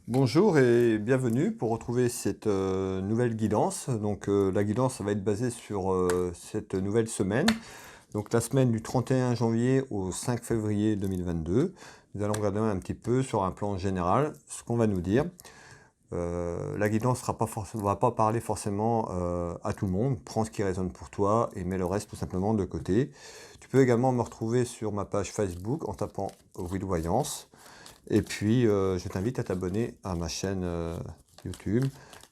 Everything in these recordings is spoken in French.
Bonjour et bienvenue pour retrouver cette nouvelle guidance. La guidance ça va être basée sur cette nouvelle semaine. Donc la semaine du 31 janvier au 5 février 2022. Nous allons regarder un petit peu sur un plan général ce qu'on va nous dire. La guidance va pas parler forcément à tout le monde. Prends ce qui résonne pour toi et mets le reste tout simplement de côté. Tu peux également me retrouver sur ma page Facebook en tapant Will Voyance. Et puis, je t'invite à t'abonner à ma chaîne YouTube.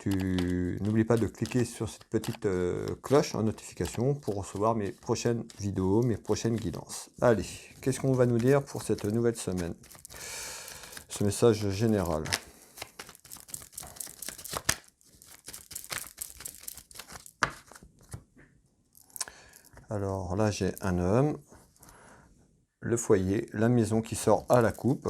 N'oublie pas de cliquer sur cette petite cloche en notification pour recevoir mes prochaines vidéos, mes prochaines guidances. Allez, qu'est-ce qu'on va nous dire pour cette nouvelle semaine? Ce message général. Alors là, j'ai un homme, le foyer, la maison qui sort à la coupe.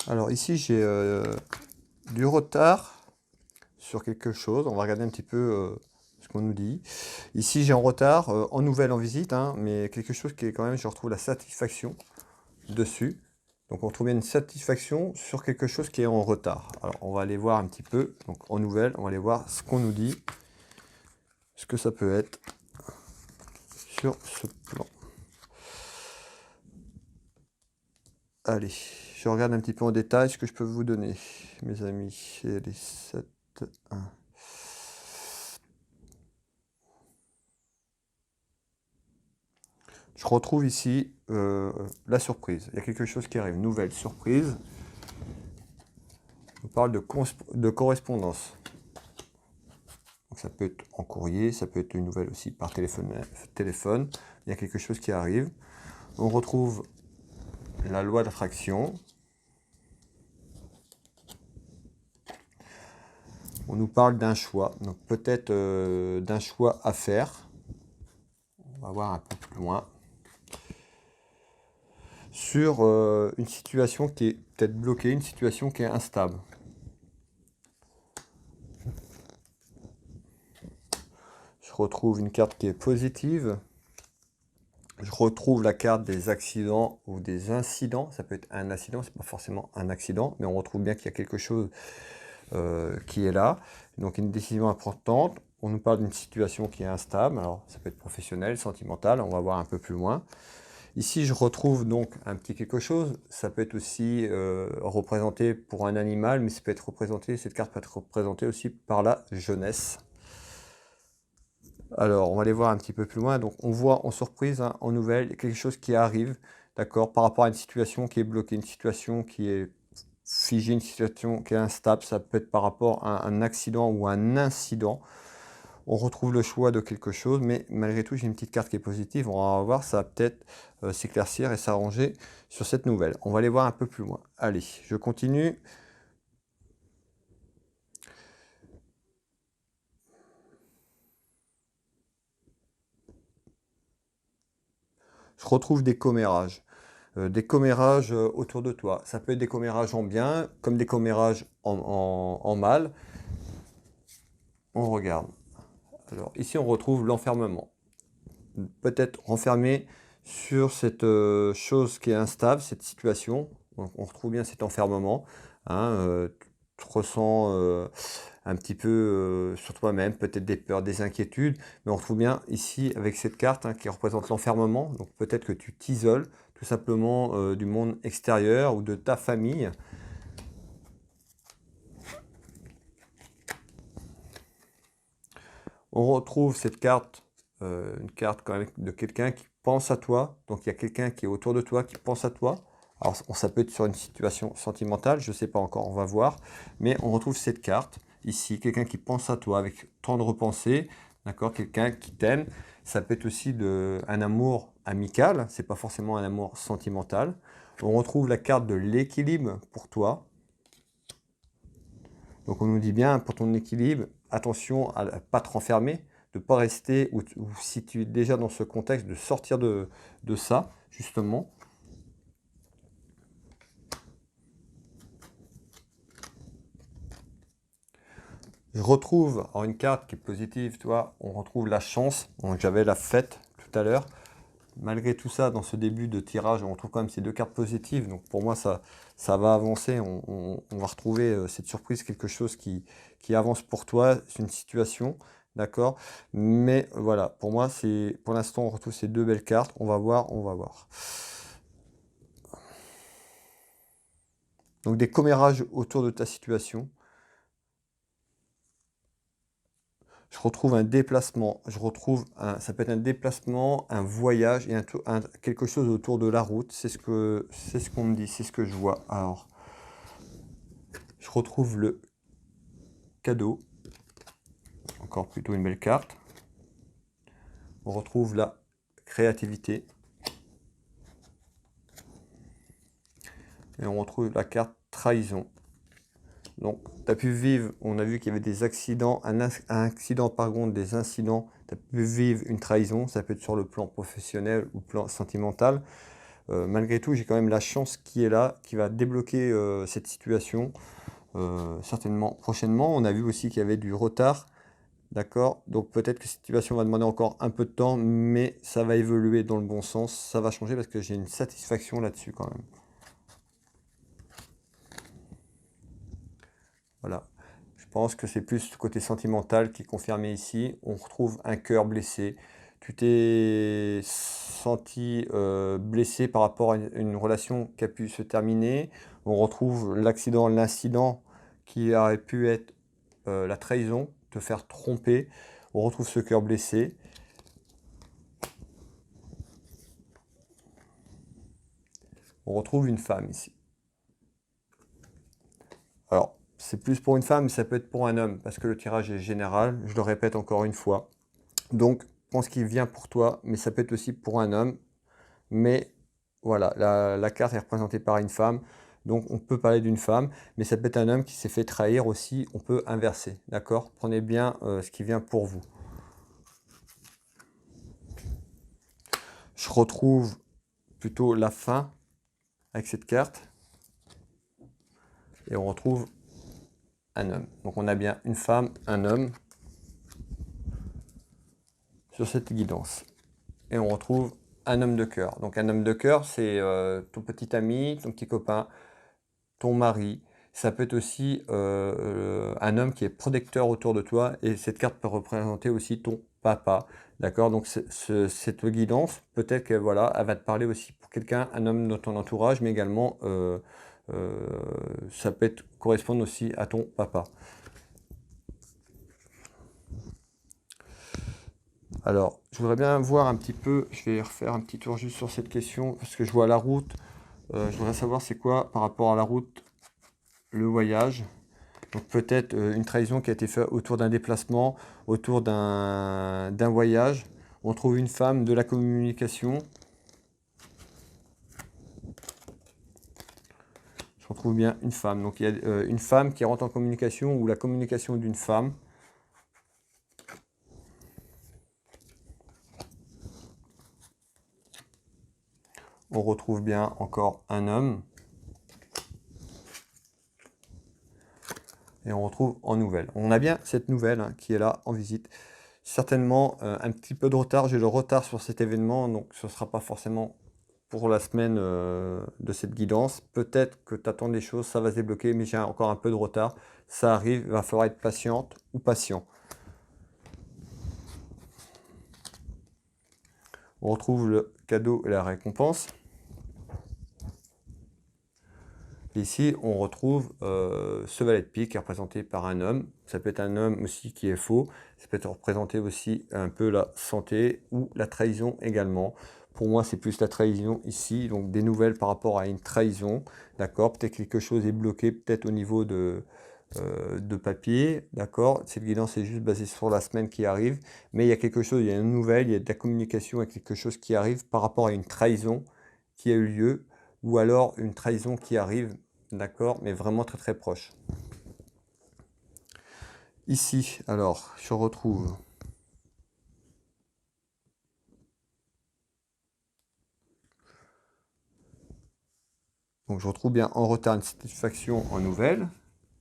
Alors ici, j'ai du retard sur quelque chose. On va regarder un petit peu ce qu'on nous dit. Ici, j'ai en retard, en nouvelle, en visite, hein, mais quelque chose qui est quand même, je retrouve la satisfaction dessus. Donc on retrouve bien une satisfaction sur quelque chose qui est en retard. Alors on va aller voir un petit peu, donc en nouvelle, on va aller voir ce qu'on nous dit, ce que ça peut être sur ce plan. Allez, je regarde un petit peu en détail ce que je peux vous donner, mes amis. Et les 7, 1. Je retrouve ici la surprise. Il y a quelque chose qui arrive, nouvelle surprise. On parle de correspondance. Donc ça peut être en courrier, ça peut être une nouvelle aussi par téléphone. Il y a quelque chose qui arrive. On retrouve la loi d'attraction. On nous parle d'un choix, donc peut-être d'un choix à faire. On va voir un peu plus loin. Sur une situation qui est peut-être bloquée, une situation qui est instable. Je retrouve une carte qui est positive. Je retrouve la carte des accidents ou des incidents. Ça peut être un accident, c'est pas forcément un accident, mais on retrouve bien qu'il y a quelque chose qui est là. Donc une décision importante. On nous parle d'une situation qui est instable. Alors ça peut être professionnel, sentimental. On va voir un peu plus loin. Ici, je retrouve donc un petit quelque chose. Ça peut être aussi représenté pour un animal, mais ça peut être représenté, cette carte peut être représentée aussi par la jeunesse. Alors, on va aller voir un petit peu plus loin. Donc, on voit en surprise, hein, en nouvelle, quelque chose qui arrive, d'accord, par rapport à une situation qui est bloquée, une situation qui est figée, une situation qui est instable. Ça peut être par rapport à un accident ou un incident. On retrouve le choix de quelque chose, mais malgré tout, j'ai une petite carte qui est positive. On va voir, ça va peut-être s'éclaircir et s'arranger sur cette nouvelle. On va aller voir un peu plus loin. Allez, je continue. Je retrouve des commérages. Des commérages autour de toi. Ça peut être des commérages en bien, comme des commérages en mal. On regarde. Alors ici, on retrouve l'enfermement. Peut-être enfermé sur cette chose qui est instable, cette situation. Donc, on retrouve bien cet enfermement. Hein, tu te ressens un petit peu sur toi-même, peut-être des peurs, des inquiétudes, mais on retrouve bien ici avec cette carte, hein, qui représente l'enfermement. Donc peut-être que tu t'isoles tout simplement du monde extérieur ou de ta famille. On retrouve cette carte, une carte quand même de quelqu'un qui pense à toi. Donc il y a quelqu'un qui est autour de toi, qui pense à toi. Alors ça peut être sur une situation sentimentale, je ne sais pas encore, on va voir. Mais on retrouve cette carte ici, quelqu'un qui pense à toi avec tendre pensée, d'accord, quelqu'un qui t'aime. Ça peut être aussi un amour amical, c'est pas forcément un amour sentimental. On retrouve la carte de l'équilibre pour toi. Donc on nous dit bien, pour ton équilibre, attention à ne pas te renfermer, de ne pas rester, ou si tu es déjà dans ce contexte, de sortir de ça, justement. Je retrouve alors une carte qui est positive, tu vois, on retrouve la chance. Donc, j'avais la fête tout à l'heure. Malgré tout ça, dans ce début de tirage, on retrouve quand même ces deux cartes positives. Donc pour moi, ça va avancer. On va retrouver cette surprise, quelque chose qui avance pour toi. C'est une situation, d'accord? Mais voilà, pour moi, pour l'instant, on retrouve ces deux belles cartes. On va voir, on va voir. Donc des commérages autour de ta situation. Je retrouve un déplacement, ça peut être un déplacement, un voyage et quelque chose autour de la route. C'est ce qu'on me dit, c'est ce que je vois. Alors, je retrouve le cadeau, encore plutôt une belle carte. On retrouve la créativité. Et on retrouve la carte trahison. Donc, tu as pu vivre, on a vu qu'il y avait des accidents, un accident par contre, des incidents, tu as pu vivre une trahison, ça peut être sur le plan professionnel ou plan sentimental. Malgré tout, j'ai quand même la chance qui est là, qui va débloquer cette situation, certainement prochainement. On a vu aussi qu'il y avait du retard, d'accord? Donc peut-être que cette situation va demander encore un peu de temps, mais ça va évoluer dans le bon sens, ça va changer parce que j'ai une satisfaction là-dessus quand même. Voilà. Je pense que c'est plus le côté sentimental qui est confirmé ici. On retrouve un cœur blessé. Tu t'es senti blessé par rapport à une relation qui a pu se terminer. On retrouve l'accident, l'incident qui aurait pu être la trahison, te faire tromper. On retrouve ce cœur blessé. On retrouve une femme ici. Alors, c'est plus pour une femme, mais ça peut être pour un homme, parce que le tirage est général, je le répète encore une fois. Donc, je pense qu'il vient pour toi, mais ça peut être aussi pour un homme. Mais voilà, la carte est représentée par une femme, donc on peut parler d'une femme, mais ça peut être un homme qui s'est fait trahir aussi, on peut inverser, d'accord? Prenez bien ce qui vient pour vous. Je retrouve plutôt la fin avec cette carte, et on retrouve un homme. Donc on a bien une femme, un homme sur cette guidance. Et on retrouve un homme de cœur. Donc un homme de cœur, c'est ton petit ami, ton petit copain, ton mari. Ça peut être aussi un homme qui est protecteur autour de toi. Et cette carte peut représenter aussi ton papa. D'accord? Donc cette guidance, peut-être que voilà, elle va te parler aussi pour quelqu'un, un homme dans ton entourage, mais également ça peut correspondre aussi à ton papa. Alors, je voudrais bien voir un petit peu, je vais refaire un petit tour juste sur cette question, parce que je vois la route. Je voudrais savoir c'est quoi par rapport à la route, le voyage. Donc peut-être une trahison qui a été faite autour d'un déplacement, autour d'un voyage. On trouve une femme, de la communication. Je retrouve bien une femme. Donc il y a une femme qui rentre en communication ou la communication d'une femme. On retrouve bien encore un homme. Et on retrouve en nouvelle. On a bien cette nouvelle qui est là en visite. Certainement un petit peu de retard. J'ai le retard sur cet événement, donc ce ne sera pas forcément pour la semaine de cette guidance. Peut-être que tu attends des choses, ça va se débloquer, mais j'ai encore un peu de retard. Ça arrive, il va falloir être patiente ou patient. On retrouve le cadeau et la récompense. Et ici, on retrouve ce valet de pique qui est représenté par un homme. Ça peut être un homme aussi qui est faux. Ça peut être représenté aussi un peu la santé ou la trahison également. Pour moi, c'est plus la trahison ici. Donc, des nouvelles par rapport à une trahison. D'accord? Peut-être quelque chose est bloqué, peut-être au niveau de papier. D'accord? Cette guidance est juste basée sur la semaine qui arrive. Mais il y a quelque chose, il y a une nouvelle, il y a de la communication, il y a quelque chose qui arrive par rapport à une trahison qui a eu lieu. Ou alors une trahison qui arrive. D'accord, mais vraiment très très proche. Ici, alors, je retrouve Donc je retrouve bien en retard une satisfaction en nouvelle,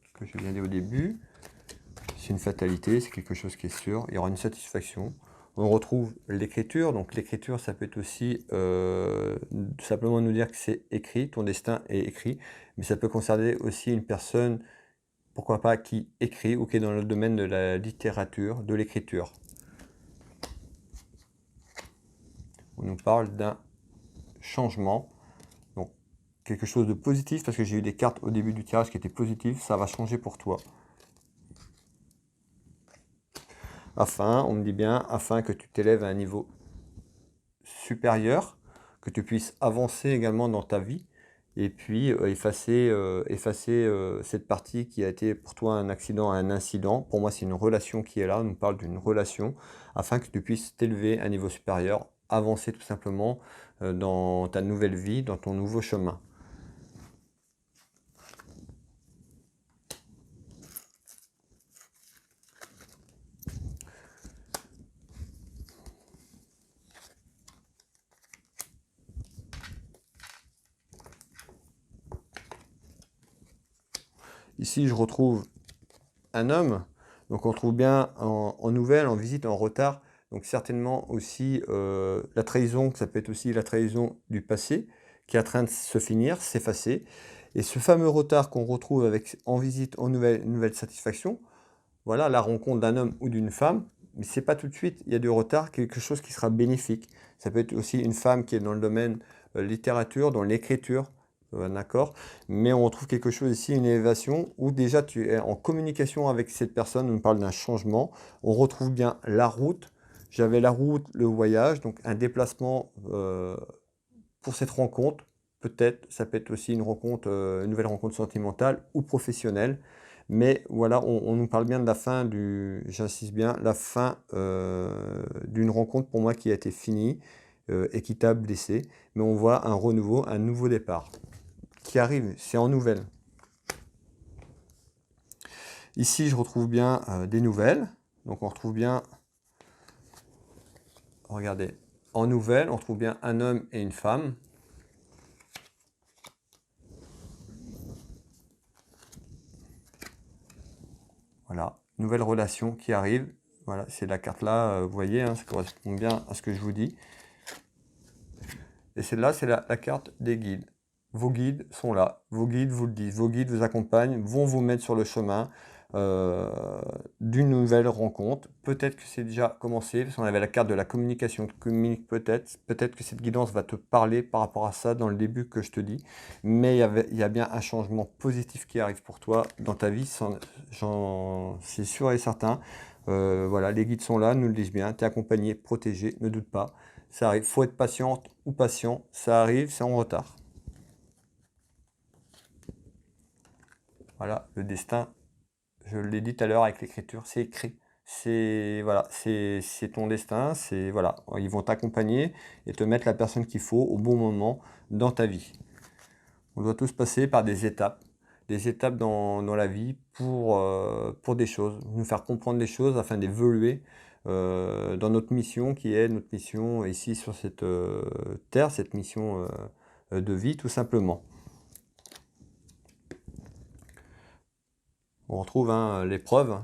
ce que je viens de dire au début. C'est une fatalité, c'est quelque chose qui est sûr, il y aura une satisfaction. On retrouve l'écriture, donc l'écriture ça peut être aussi simplement nous dire que c'est écrit, ton destin est écrit, mais ça peut concerner aussi une personne, pourquoi pas, qui écrit ou qui est dans le domaine de la littérature, de l'écriture. On nous parle d'un changement, donc quelque chose de positif, parce que j'ai eu des cartes au début du tirage qui étaient positives, ça va changer pour toi. Afin, on me dit bien, afin que tu t'élèves à un niveau supérieur, que tu puisses avancer également dans ta vie, et puis effacer cette partie qui a été pour toi un accident, un incident. Pour moi, c'est une relation qui est là, on nous parle d'une relation, afin que tu puisses t'élever à un niveau supérieur, avancer tout simplement dans ta nouvelle vie, dans ton nouveau chemin. Ici, je retrouve un homme, donc on trouve bien en nouvelle, en visite, en retard, donc certainement aussi la trahison, ça peut être aussi la trahison du passé, qui est en train de se finir, s'effacer. Et ce fameux retard qu'on retrouve avec, en visite, en nouvelle satisfaction, voilà, la rencontre d'un homme ou d'une femme, mais c'est pas tout de suite, il y a du retard, quelque chose qui sera bénéfique. Ça peut être aussi une femme qui est dans le domaine littérature, dans l'écriture, d'accord? Mais on retrouve quelque chose ici, une élévation, où déjà tu es en communication avec cette personne, on parle d'un changement. On retrouve bien la route. J'avais la route, le voyage, donc un déplacement pour cette rencontre. Peut-être, ça peut être aussi une rencontre, une nouvelle rencontre sentimentale ou professionnelle. Mais voilà, on nous parle bien de la fin j'insiste bien, la fin d'une rencontre pour moi qui a été finie et qui t'a blessé. Mais on voit un renouveau, un nouveau départ qui arrive, c'est en nouvelle. Ici, je retrouve bien des nouvelles. Donc on retrouve bien, regardez, en nouvelles, on retrouve bien un homme et une femme. Voilà, nouvelle relation qui arrive. Voilà, c'est la carte là, vous voyez, hein, ça correspond bien à ce que je vous dis. Et celle-là, c'est la carte des guides. Vos guides sont là, vos guides vous le disent, vos guides vous accompagnent, vont vous mettre sur le chemin d'une nouvelle rencontre. Peut-être que c'est déjà commencé, parce qu'on avait la carte de la communication, communique peut-être. Peut-être que cette guidance va te parler par rapport à ça dans le début que je te dis. Mais il y a bien un changement positif qui arrive pour toi dans ta vie, j'en suis sûr et certain. Voilà, les guides sont là, nous le disent bien, tu es accompagné, protégé, ne doute pas. Ça arrive, faut être patiente ou patient, ça arrive, c'est en retard. Voilà, le destin, je l'ai dit tout à l'heure avec l'écriture, c'est écrit. C'est voilà, c'est ton destin, c'est voilà, ils vont t'accompagner et te mettre la personne qu'il faut au bon moment dans ta vie. On doit tous passer par des étapes dans la vie pour des choses, nous faire comprendre des choses afin d'évoluer dans notre mission qui est notre mission ici sur cette terre, cette mission de vie tout simplement. On retrouve hein, l'épreuve,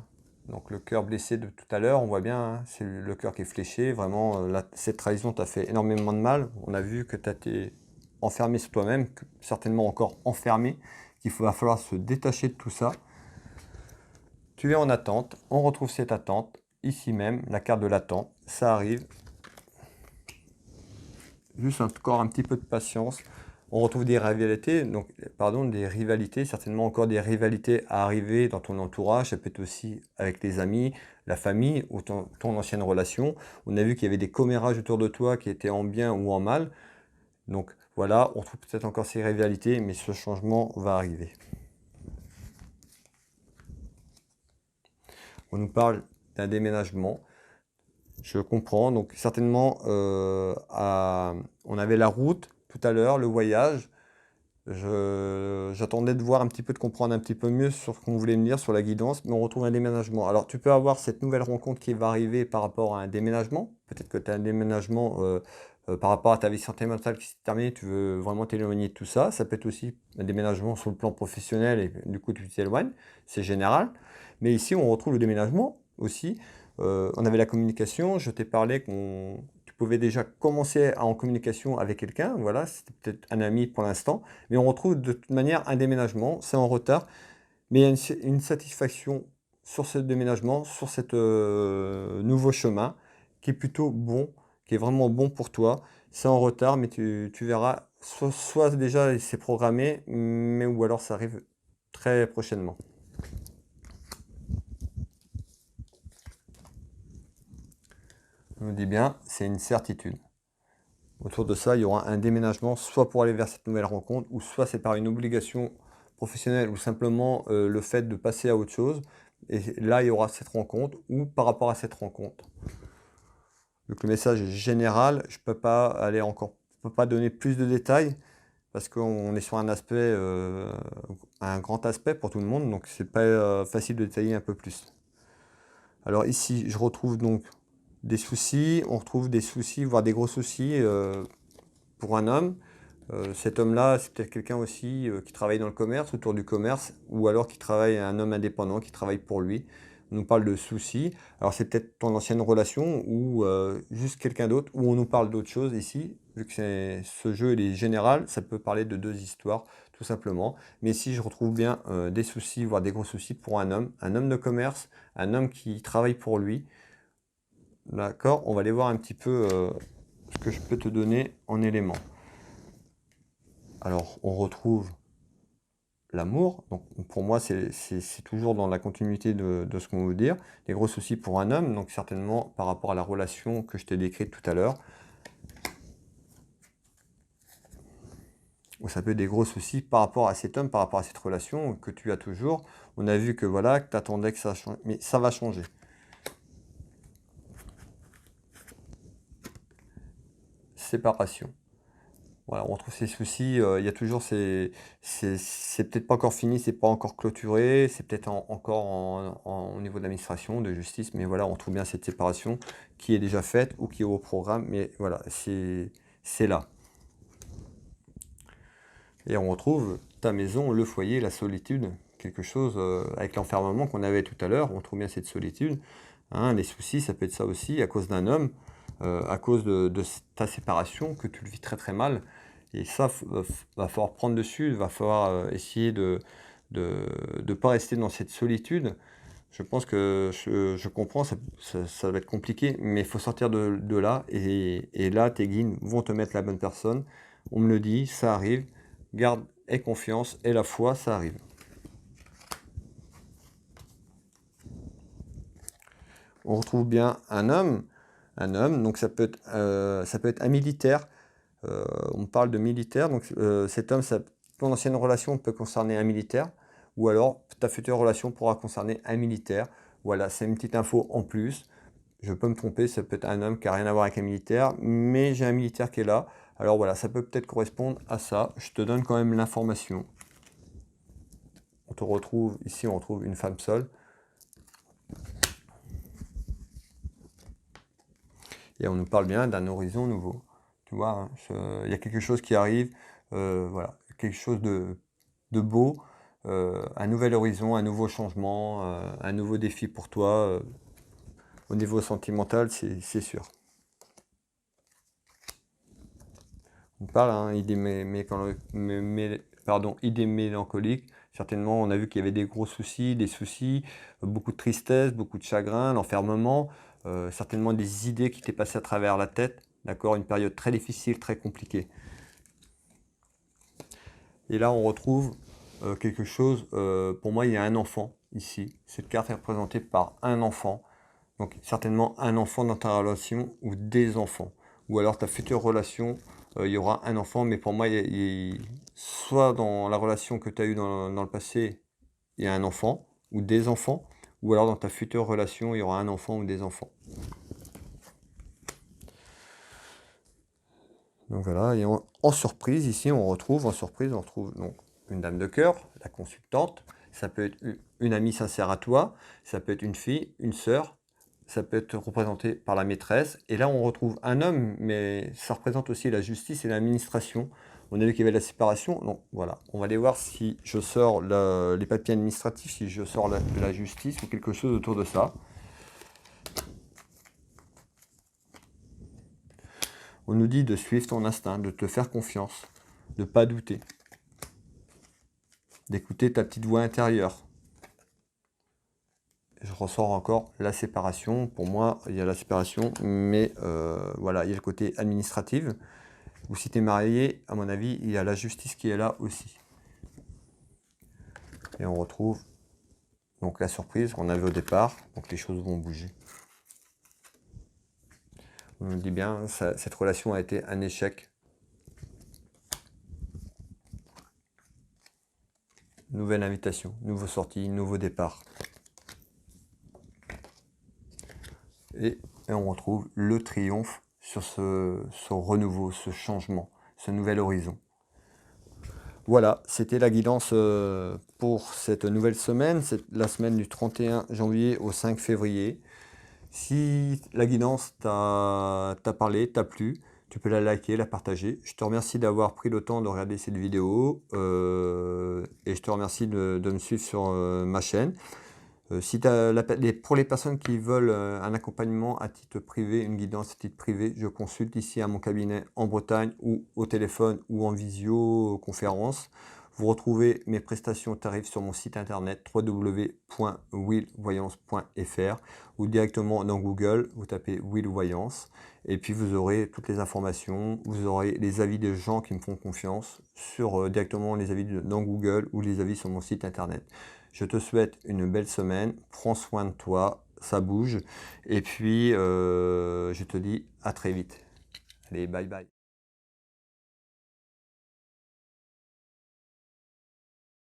donc le cœur blessé de tout à l'heure, on voit bien, hein, c'est le cœur qui est fléché, vraiment cette trahison t'a fait énormément de mal, on a vu que tu as été enfermé sur toi-même, certainement encore enfermé, qu'il va falloir se détacher de tout ça. Tu es en attente, on retrouve cette attente, ici même, la carte de l'attente, ça arrive. Juste encore un petit peu de patience. On retrouve des rivalités, donc, pardon, des rivalités, certainement encore des rivalités à arriver dans ton entourage, ça peut être aussi avec les amis, la famille ou ton ancienne relation. On a vu qu'il y avait des commérages autour de toi qui étaient en bien ou en mal. Donc voilà, on trouve peut-être encore ces rivalités, mais ce changement va arriver. On nous parle d'un déménagement. Je comprends, donc certainement, on avait la route tout à l'heure, le voyage. J'attendais de voir un petit peu, de comprendre un petit peu mieux sur ce qu'on voulait me dire sur la guidance, mais on retrouve un déménagement. Alors, tu peux avoir cette nouvelle rencontre qui va arriver par rapport à un déménagement. Peut-être que tu as un déménagement par rapport à ta vie sentimentale qui s'est terminée, tu veux vraiment t'éloigner de tout ça. Ça peut être aussi un déménagement sur le plan professionnel et du coup, tu t'éloignes. C'est général. Mais ici, on retrouve le déménagement aussi. On avait la communication. Je t'ai parlé qu'on tu pouvais déjà commencer en communication avec quelqu'un. Voilà, c'était peut-être un ami pour l'instant. Mais on retrouve de toute manière un déménagement, c'est en retard, mais il y a une satisfaction sur ce déménagement, sur ce nouveau chemin, qui est plutôt bon, qui est vraiment bon pour toi. C'est en retard, mais tu verras, soit déjà c'est programmé, mais ou alors ça arrive très prochainement. On nous dit bien, c'est une certitude. Autour de ça, il y aura un déménagement, soit pour aller vers cette nouvelle rencontre, ou soit c'est par une obligation professionnelle, ou simplement le fait de passer à autre chose. Et là, il y aura cette rencontre, ou par rapport à cette rencontre. Donc le message est général, je peux pas aller encore, je peux pas donner plus de détails, parce qu'on est sur un aspect, un grand aspect pour tout le monde, donc c'est pas facile de détailler un peu plus. Alors ici, je retrouve donc des soucis, on retrouve des soucis, voire des gros soucis pour un homme. Cet homme-là, c'est peut-être quelqu'un aussi qui travaille dans le commerce, autour du commerce, ou alors qui travaille, un homme indépendant qui travaille pour lui. On nous parle de soucis. Alors c'est peut-être ton ancienne relation ou juste quelqu'un d'autre, ou on nous parle d'autre chose ici. Vu que ce jeu il est général, ça peut parler de deux histoires, tout simplement. Mais ici, je retrouve bien des soucis, voire des gros soucis pour un homme de commerce, un homme qui travaille pour lui. D'accord? On va aller voir un petit peu ce que je peux te donner en éléments. Alors, on retrouve l'amour. Donc, pour moi, c'est toujours dans la continuité de ce qu'on veut dire. Des gros soucis pour un homme, donc certainement par rapport à la relation que je t'ai décrite tout à l'heure. Ou ça peut être des gros soucis par rapport à cet homme, par rapport à cette relation que tu as toujours. On a vu que voilà, que tu attendais que ça change, mais ça va changer. Séparation. Voilà, on retrouve ces soucis, il y a toujours c'est peut-être pas encore fini, c'est pas encore clôturé, c'est peut-être encore au niveau de l'administration, de justice, mais voilà, on trouve bien cette séparation qui est déjà faite ou qui est au programme, mais voilà, c'est là. Et on retrouve ta maison, le foyer, la solitude, quelque chose avec l'enfermement qu'on avait tout à l'heure, on trouve bien cette solitude. Hein, les soucis, ça peut être ça aussi, à cause d'un homme, à cause de ta séparation, que tu le vis très très mal. Et ça, va falloir prendre dessus, il va falloir essayer de pas rester dans cette solitude. Je pense que je comprends, ça va être compliqué, mais il faut sortir de là. Et là, tes guides vont te mettre la bonne personne. On me le dit, ça arrive. Garde et confiance et la foi, ça arrive. On retrouve bien un homme, donc ça peut être un militaire. On parle de militaire, donc cet homme, ton ancienne relation peut concerner un militaire, ou alors ta future relation pourra concerner un militaire. Voilà, c'est une petite info en plus. Je peux me tromper, ça peut être un homme qui n'a rien à voir avec un militaire, mais j'ai un militaire qui est là. Alors voilà, ça peut peut-être correspondre à ça. Je te donne quand même l'information. On te retrouve, ici on retrouve une femme seule. Et on nous parle bien d'un horizon nouveau. Tu vois, hein, il y a quelque chose qui arrive, voilà, quelque chose de beau, un nouvel horizon, un nouveau changement, un nouveau défi pour toi. Au niveau sentimental, c'est sûr. On parle, hein, idées mélancoliques. Certainement, on a vu qu'il y avait des gros soucis, des soucis, beaucoup de tristesse, beaucoup de chagrin, l'enfermement, certainement des idées qui t'est passées à travers la tête. D'accord, une période très difficile, très compliquée. Et là, on retrouve quelque chose. Pour moi, il y a un enfant ici. Cette carte est représentée par un enfant. Donc, certainement un enfant dans ta relation ou des enfants. Ou alors ta future relation, il y aura un enfant. Mais pour moi, soit dans la relation que tu as eue dans le passé, il y a un enfant ou des enfants. Ou alors dans ta future relation, il y aura un enfant ou des enfants. Donc voilà, et en surprise, ici, on retrouve donc une dame de cœur, la consultante. Ça peut être une amie sincère à toi, ça peut être une fille, une sœur, ça peut être représenté par la maîtresse. Et là, on retrouve un homme, mais ça représente aussi la justice et l'administration. On a vu qu'il y avait la séparation. Donc voilà, on va aller voir si je sors les papiers administratifs, si je sors de la justice ou quelque chose autour de ça. On nous dit de suivre ton instinct, de te faire confiance, de ne pas douter, d'écouter ta petite voix intérieure. Je ressors encore la séparation. Pour moi, il y a la séparation, mais voilà, il y a le côté administratif. Ou si tu es marié, à mon avis, il y a la justice qui est là aussi. Et on retrouve donc la surprise qu'on avait au départ. Donc les choses vont bouger. On nous dit bien, cette relation a été un échec. Nouvelle invitation, nouveau sortie, nouveau départ. Et on retrouve le triomphe sur ce renouveau, ce changement, ce nouvel horizon. Voilà, c'était la guidance pour cette nouvelle semaine. C'est la semaine du 31 janvier au 5 février. Si la guidance t'a parlé, t'a plu, tu peux la liker, la partager. Je te remercie d'avoir pris le temps de regarder cette vidéo et je te remercie de me suivre sur ma chaîne. Pour les personnes qui veulent un accompagnement à titre privé, une guidance à titre privé, je consulte ici à mon cabinet en Bretagne ou au téléphone ou en visioconférence. Vous retrouvez mes prestations tarifs sur mon site internet www.willvoyance.fr ou directement dans Google, vous tapez Will Voyance et puis vous aurez toutes les informations, vous aurez les avis des gens qui me font confiance sur directement les avis dans Google ou les avis sur mon site internet. Je te souhaite une belle semaine, prends soin de toi, ça bouge, et puis je te dis à très vite. Allez, bye bye.